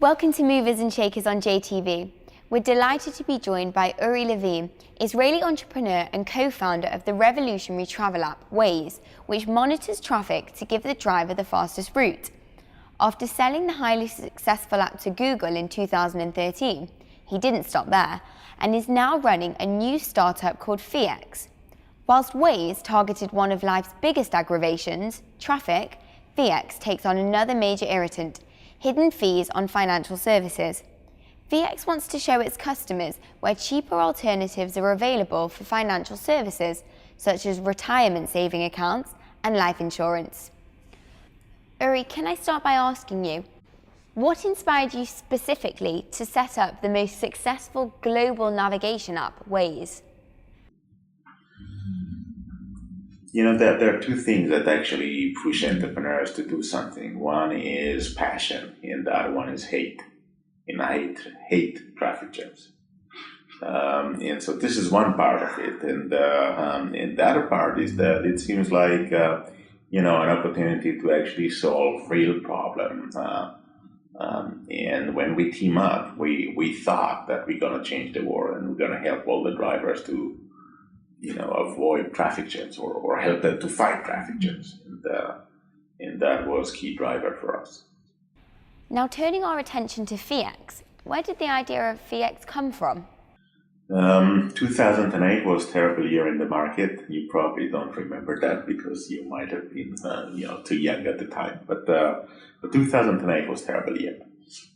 Welcome to Movers and Shakers on JTV. We're delighted to be joined by Uri Levine, Israeli entrepreneur and co-founder of the revolutionary travel app Waze, which monitors traffic to give the driver the fastest route. After selling the highly successful app to Google in 2013, he didn't stop there and is now running a new startup called FeeX. Whilst Waze targeted one of life's biggest aggravations, traffic, FeeX takes on another major irritant: hidden fees on financial services. FeeX wants to show its customers where cheaper alternatives are available for financial services, such as retirement saving accounts and life insurance. Uri, can I start by asking you, what inspired you specifically to set up the most successful global navigation app, Waze? There are two things that actually push entrepreneurs to do something. One is passion, and the other one is hate. And I hate traffic jams. And so this is one part of it. And the other part is that it seems like, an opportunity to actually solve real problems. And when we team up, we thought that we're going to change the world and we're going to help all the drivers to avoid traffic jams or help them to fight traffic jams. And that was key driver for us. Now, turning our attention to FeeX, where did the idea of FeeX come from? 2008 was a terrible year in the market. You probably don't remember that because you might have been too young at the time. But 2008 was a terrible year.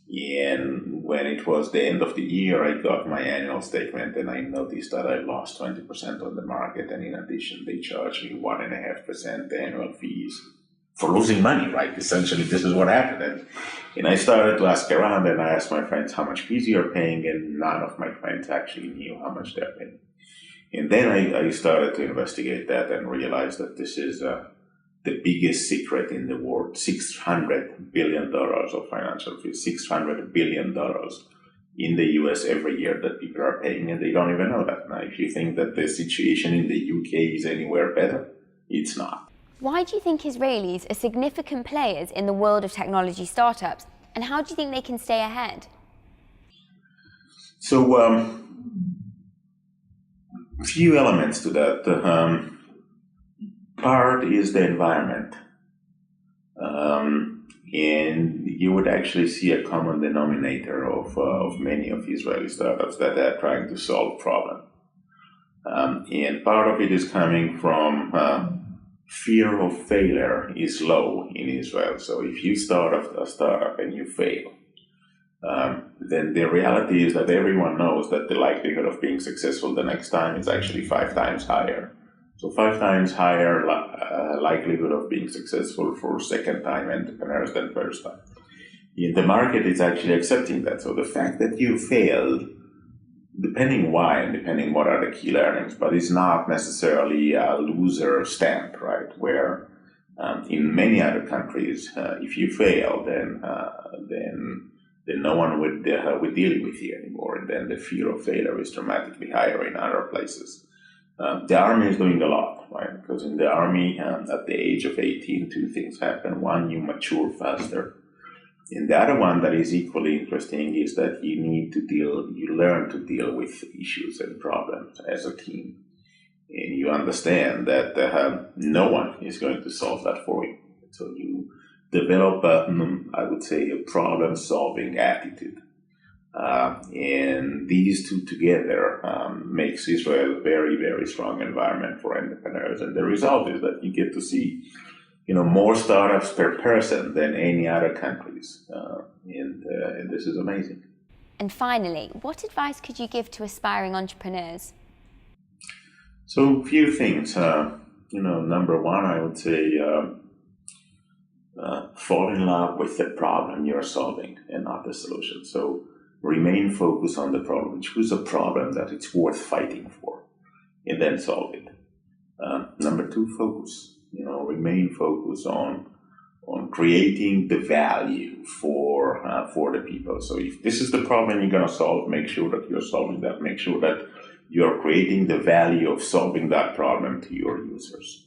And when it was the end of the year, I got my annual statement and I noticed that I lost 20% on the market. And in addition, they charged me 1.5% annual fees for losing money, right? Essentially, this is what happened. And I started to ask around and I asked my friends how much fees you're paying, and none of my friends actually knew how much they're paying. And then I started to investigate that and realized that this is the biggest secret in the world. $600 billion of financial fees, $600 billion in the US every year that people are paying, and they don't even know that. Now, if you think that the situation in the UK is anywhere better, it's not. Why do you think Israelis are significant players in the world of technology startups, and how do you think they can stay ahead? So, a few elements to that. Part is the environment. And you would actually see a common denominator of many of Israeli startups that are trying to solve problems. And part of it is coming from fear of failure is low in Israel. So if you start a startup and you fail, then the reality is that everyone knows that the likelihood of being successful the next time is actually 5 times higher. So 5 times higher likelihood of being successful for second-time entrepreneurs than first time. And the market is actually accepting that. So the fact that you failed, depending why and depending what are the key learnings, but it's not necessarily a loser stamp, right? Where in many other countries, if you fail, then no one would deal with you anymore, and then the fear of failure is dramatically higher in other places. The army is doing a lot, right? Because in the army, at the age of 18, 2 things happen. One, you mature faster. And the other one that is equally interesting is that you learn to deal with issues and problems as a team. And you understand that no one is going to solve that for you. So you develop, I would say, a problem-solving attitude. And these two together makes Israel a very, very strong environment for entrepreneurs. And the result is that you get to see more startups per person than any other countries. And this is amazing. And finally, what advice could you give to aspiring entrepreneurs? So a few things. Number one, I would say fall in love with the problem you're solving and not the solution. So remain focused on the problem. Choose a problem that it's worth fighting for, and then solve it. Number two, focus. Remain focused on creating the value for the people. So if this is the problem you're going to solve, make sure that you're solving that. Make sure that you're creating the value of solving that problem to your users.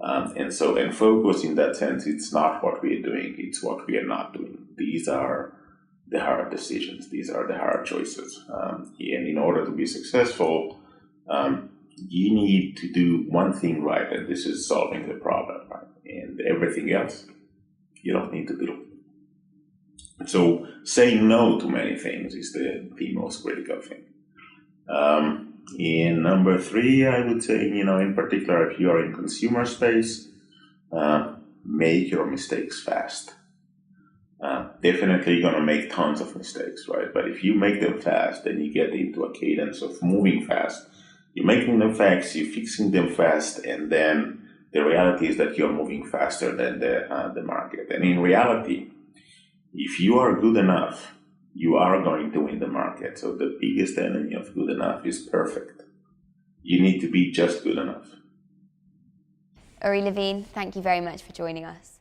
And focus in that sense, it's not what we're doing, it's what we are not doing. These are the hard decisions. These are the hard choices. And in order to be successful, you need to do one thing right, and this is solving the problem, right? And everything else, you don't need to do. So saying no to many things is the most critical thing. And number three, I would say, in particular, if you are in consumer space, make your mistakes fast. Definitely gonna make tons of mistakes, right? But if you make them fast, then you get into a cadence of moving fast. You're making them fast, you're fixing them fast, and then the reality is that you're moving faster than the market. And in reality, if you are good enough, you are going to win the market. So the biggest enemy of good enough is perfect. You need to be just good enough. Uri Levine, thank you very much for joining us.